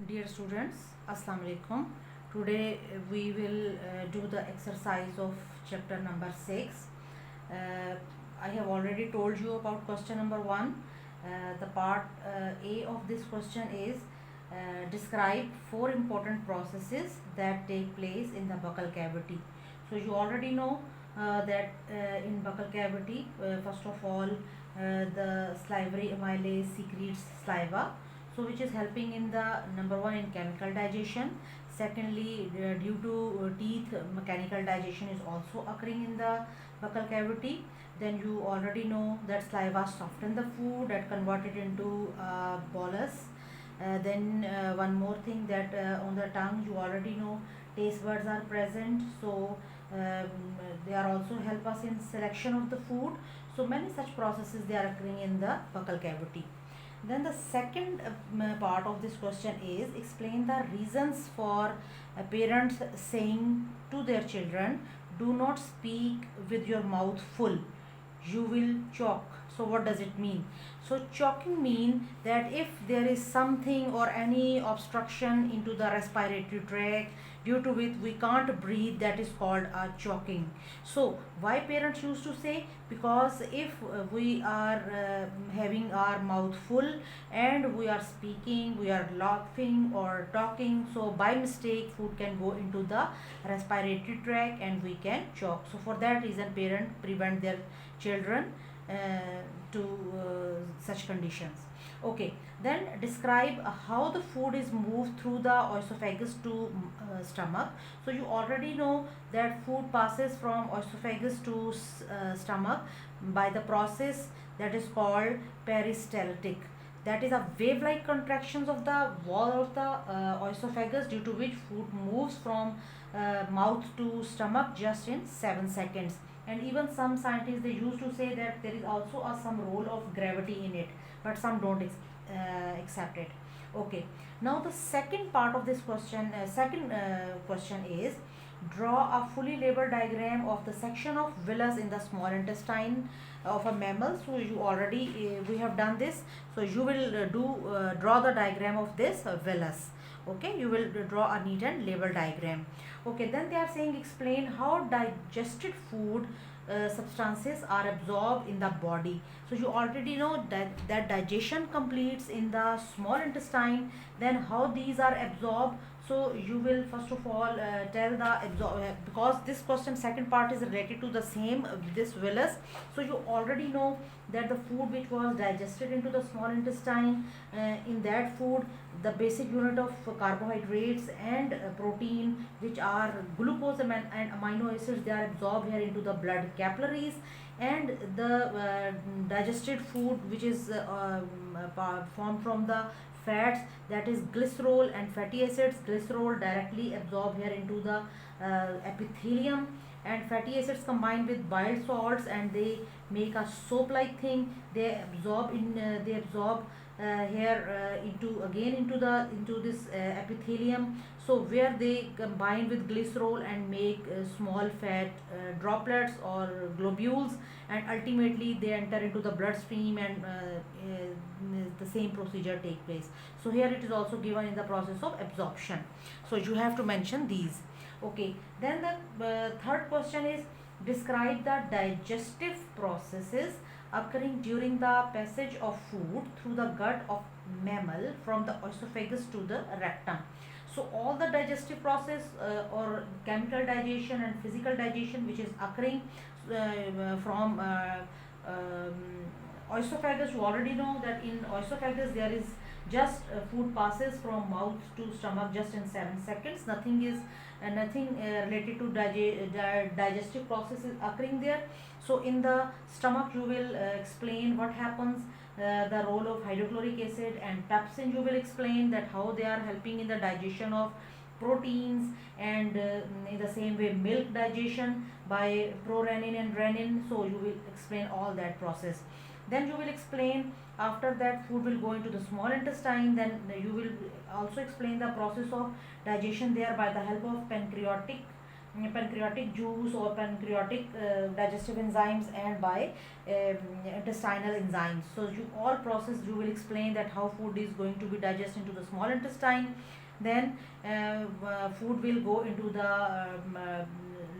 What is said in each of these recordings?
Dear students, Assalamu alaikum. Today we will do the exercise of chapter number 6. Uh, I have already told you about question number 1. The part A of this question is describe 4 important processes that take place in the buccal cavity. So you already know that in buccal cavity, first of all, the salivary amylase secretes saliva, so which is helping in the number one in chemical digestion. Secondly, due to teeth, mechanical digestion is also occurring in the buccal cavity. Then you already know that saliva soften the food that convert it into bolus. Then one more thing, that on the tongue you already know taste buds are present, so um, they are also help us in selection of the food. So many such processes they are occurring in the buccal cavity. Then the second part of this question is explain the reasons for parents saying to their children, do not speak with your mouth full, you will choke. So what does it mean? So choking mean that if there is something or any obstruction into the respiratory tract, due to which we can't breathe, that is called choking. So why parents used to say? Because if we are having our mouth full and we are speaking, we are laughing or talking, so by mistake food can go into the respiratory tract and we can choke. So for that reason parents prevent their children uh, to such conditions. Okay, then describe how the food is moved through the esophagus to stomach. So you already know that food passes from esophagus to stomach by the process that is called peristaltic. That is a wave-like contractions of the wall of the esophagus, due to which food moves from mouth to stomach just in 7 seconds. And even some scientists they used to say that there is also some role of gravity in it, but some don't accept it. Okay, now the second part of this question, second question is draw a fully labeled diagram of the section of villus in the small intestine of a mammal. So you already we have done this, so you will draw the diagram of this villus. Okay, you will draw a neat and label diagram. Okay, then they are saying explain how digested food substances are absorbed in the body. So you already know that digestion completes in the small intestine. Then how these are absorbed, so you will first of all tell the because this question second part is related to the same this villus. So you already know that the food which was digested into the small intestine, in that food the basic unit of carbohydrates and protein, which are glucose and amino acids, they are absorbed here into the blood capillaries. And the digested food which is formed from the fats, that is glycerol and fatty acids. Glycerol directly absorbed here into the epithelium, and fatty acids combined with bile salts and they make a soap like thing. They absorb here into again into this epithelium, so where they combine with glycerol and make small fat droplets or globules, and ultimately they enter into the bloodstream, and the same procedure take place. So here it is also given in the process of absorption, so you have to mention these. Okay, then the third question is describe the digestive processes occurring during the passage of food through the gut of mammal from the esophagus to the rectum. So all the digestive process or chemical digestion and physical digestion which is occurring from esophagus, you already know that in esophagus there is just food passes from mouth to stomach just in 7 seconds. Nothing is nothing related to digestive processes occurring there. So in the stomach you will explain what happens, the role of hydrochloric acid and pepsin. You will explain that how they are helping in the digestion of proteins, and in the same way milk digestion by prorenin and renin. So you will explain all that process. Then you will explain after that food will go into the small intestine. Then you will also explain the process of digestion there by the help of pancreatic pancreatic juice or pancreatic digestive enzymes and by intestinal enzymes. So you all process you will explain that how food is going to be digested into the small intestine, then food will go into the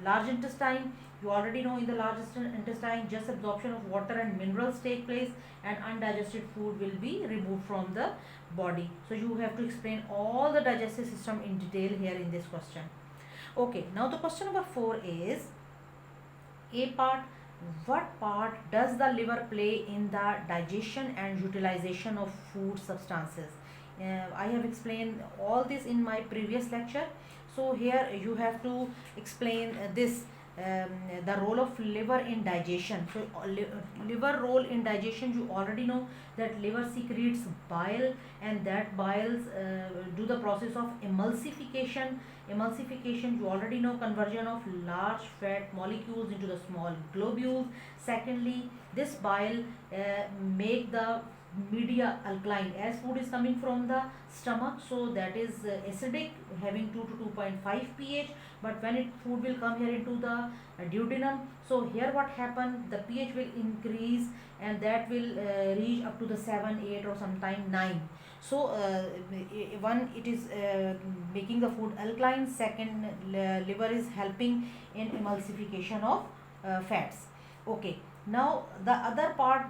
large intestine. You already know in the large intestine just absorption of water and minerals take place, and undigested food will be removed from the body. So you have to explain all the digestive system in detail here in this question. Okay, now the question number 4 is A part. What part does the liver play in the digestion and utilization of food substances? I have explained all this in my previous lecture. So here you have to explain this the role of liver in digestion. So liver role in digestion, you already know that liver secretes bile, and that biles do the process of emulsification. You already know conversion of large fat molecules into the small globules. Secondly, this bile make the media alkaline, as food is coming from the stomach, so that is acidic, having 2 to 2.5 pH. But when food will come here into the duodenum, so here what happen, the pH will increase, and that will reach up to the 7, 8 or sometime 9. So one, it is making the food alkaline. Second, liver is helping in emulsification of fats. Okay, now the other part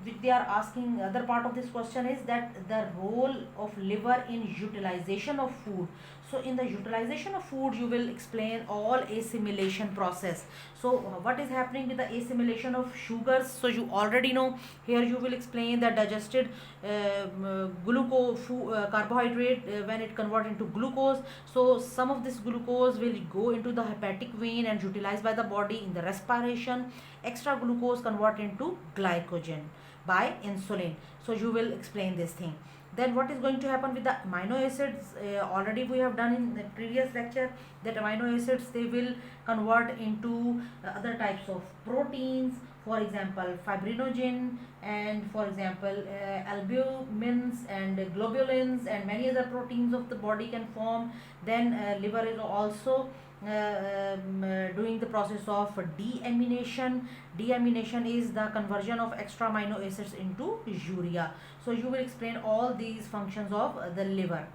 which they are asking, other part of this question is that the role of liver in utilization of food. So in the utilization of food you will explain all assimilation process. So what is happening with the assimilation of sugars? So you already know, here you will explain that digested carbohydrate, when it convert into glucose, so some of this glucose will go into the hepatic vein and utilized by the body in the respiration. Extra glucose convert into glycogen by insulin. So you will explain this thing. Then what is going to happen with the amino acids? Already we have done in the previous lecture that amino acids, they will convert into other types of proteins, for example fibrinogen, and for example albumins and globulins, and many other proteins of the body can form. Then liver is also doing the process of deamination. Deamination is the conversion of extra amino acids into urea. So you will explain all these functions of the liver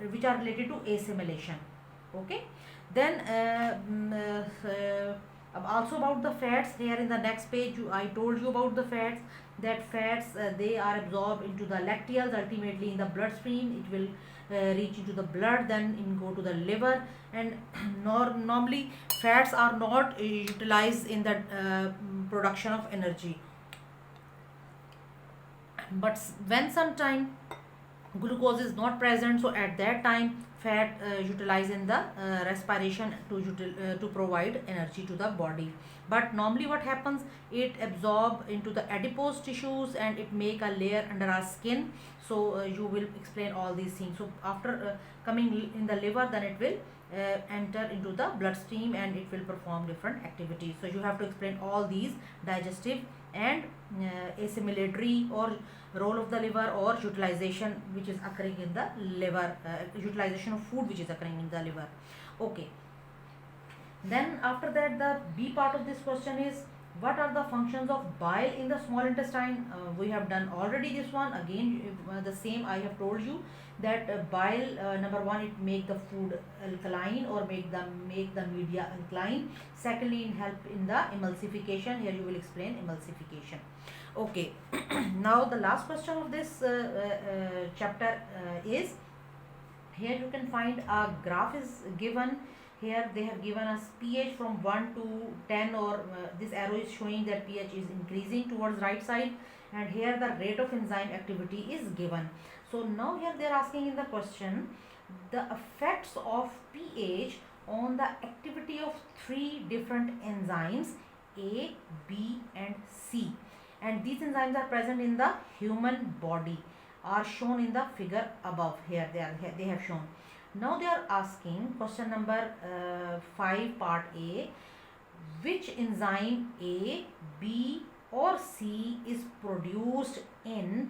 which are related to assimilation. Okay, then also about the fats, here in the next page I told you about the fats, that fats they are absorbed into the lacteals, ultimately in the bloodstream it will reach into the blood, then go to the liver. And normally fats are not utilized in the production of energy, but when sometime glucose is not present, so at that time fat utilized in the respiration to provide energy to the body. But normally what happens, it absorb into the adipose tissues and it make a layer under our skin. So you will explain all these things. So after coming in the liver, then it will enter into the bloodstream and it will perform different activities. So you have to explain all these digestive and assimilatory or role of the liver, or utilization which is occurring in the liver, utilization of food which is occurring in the liver. Okay, then after that the B part of this question is, what are the functions of bile in the small intestine? We have done already this one. Again the same I have told you that bile, number one, it make the food alkaline or make the media alkaline. Secondly, in help in the emulsification. Here you will explain emulsification. Okay, now the last question of this chapter is, here you can find a graph is given. Here they have given us pH from 1 to 10, or this arrow is showing that pH is increasing towards right side, and here the rate of enzyme activity is given. So now here they are asking in the question the effects of pH on the activity of 3 different enzymes A, B and C, and these enzymes are present in the human body, are shown in the figure above. Here they have shown. Now they are asking question number 5 part A, which enzyme A, B or C is produced in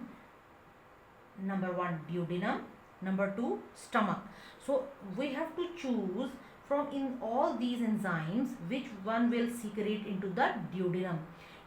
number 1 duodenum, number 2 stomach. So we have to choose from in all these enzymes, which one will secrete into the duodenum?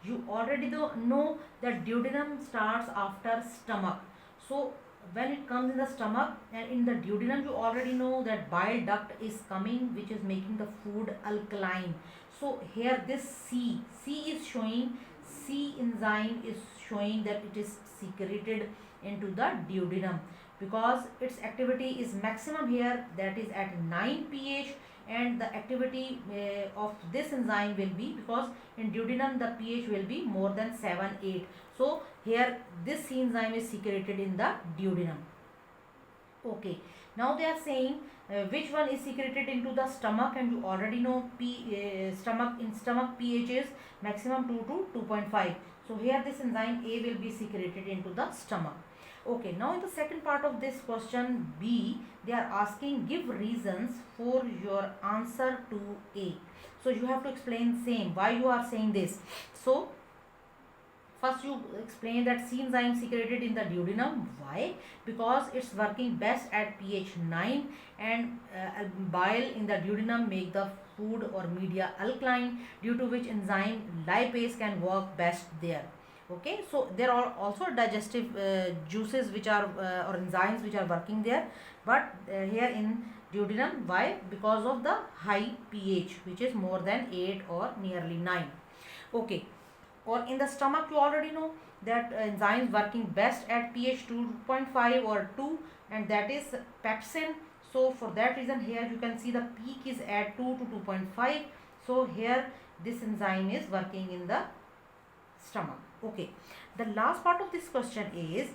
You already know that duodenum starts after stomach. So when it comes in the stomach and in the duodenum, you already know that bile duct is coming, which is making the food alkaline. So here this C is showing, C enzyme is showing that it is secreted into the duodenum, because its activity is maximum here, that is at 9 pH, and the activity of this enzyme will be, because in duodenum the pH will be more than 7-8. So here this C enzyme is secreted in the duodenum. Okay, now they are saying which one is secreted into the stomach, and you already know stomach pH is maximum 2 to 2.5. So here this enzyme A will be secreted into the stomach. Okay, now in the second part of this question B, they are asking give reasons for your answer to A. So you have to explain same why you are saying this. So first you explain that C enzyme secreted in the duodenum. Why? Because it's working best at pH 9, and bile in the duodenum make the food or media alkaline, due to which enzyme lipase can work best there. Okay, so there are also digestive juices which are or enzymes which are working there, but here in duodenum. Why? Because of the high pH, which is more than 8 or nearly 9. Okay, or in the stomach you already know that enzymes working best at pH 2.5 or 2, and that is pepsin. So for that reason here you can see the peak is at 2 to 2.5. So here this enzyme is working in the stomach. Okay, the last part of this question is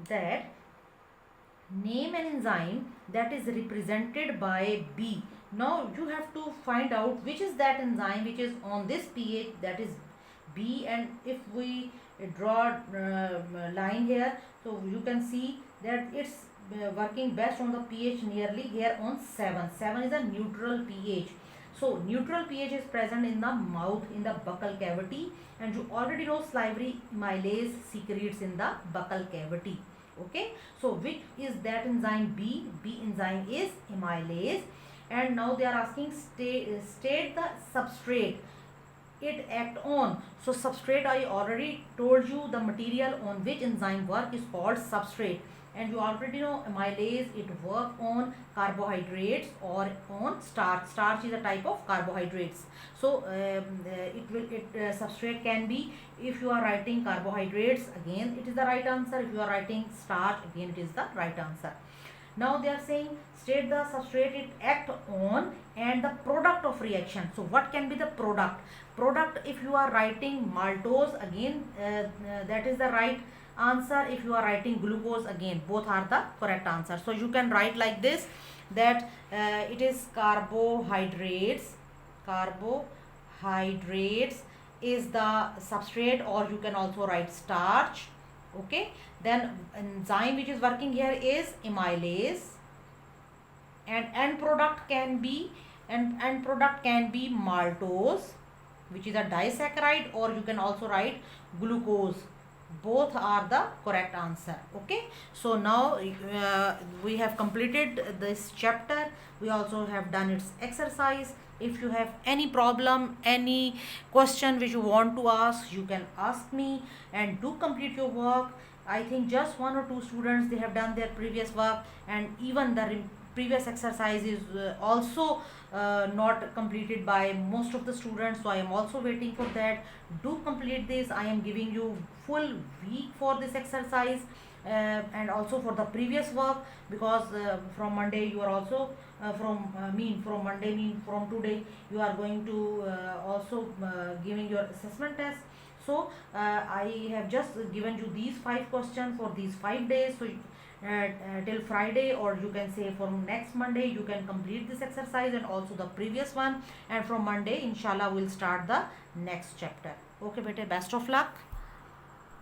that name an enzyme that is represented by B. Now you have to find out which is that enzyme which is on this pH, that is B, and if we draw line here, so you can see that it's working best on the pH nearly here on 7. 7 is a neutral pH. So neutral pH is present in the mouth, in the buccal cavity, and you already know salivary amylase secretes in the buccal cavity. Okay, so which is that enzyme? B. B enzyme is amylase. And now they are asking state the substrate it act on. So substrate, I already told you the material on which enzyme work is called substrate, and you already know amylase, it work on carbohydrates or on starch. Starch is a type of carbohydrates. So substrate can be, if you are writing carbohydrates, again it is the right answer. If you are writing starch, again it is the right answer. Now they are saying state the substrate it act on and the product of reaction. So what can be the product? Product, if you are writing maltose, again that is the right answer. If you are writing glucose, again both are the correct answer. So you can write like this, that it is carbohydrates. Carbohydrates is the substrate, or you can also write starch. Okay, then enzyme which is working here is amylase, and end product can be maltose, which is a disaccharide, or you can also write glucose. Both are the correct answer. Okay, so now we have completed this chapter. We also have done its exercise. If you have any problem, any question which you want to ask, you can ask me, and do complete your work. I think just 1 or 2 students, they have done their previous work, and even the previous exercise is also not completed by most of the students. So I am also waiting for that. Do complete this. I am giving you full week for this exercise, and also for the previous work, because from Monday you are also from today you are going to also giving your assessment test. So I have just given you these 5 questions for these 5 days. So till Friday, or you can say from next Monday, you can complete this exercise and also the previous one, and from Monday inshallah we'll start the next chapter. Okay beta, best of luck.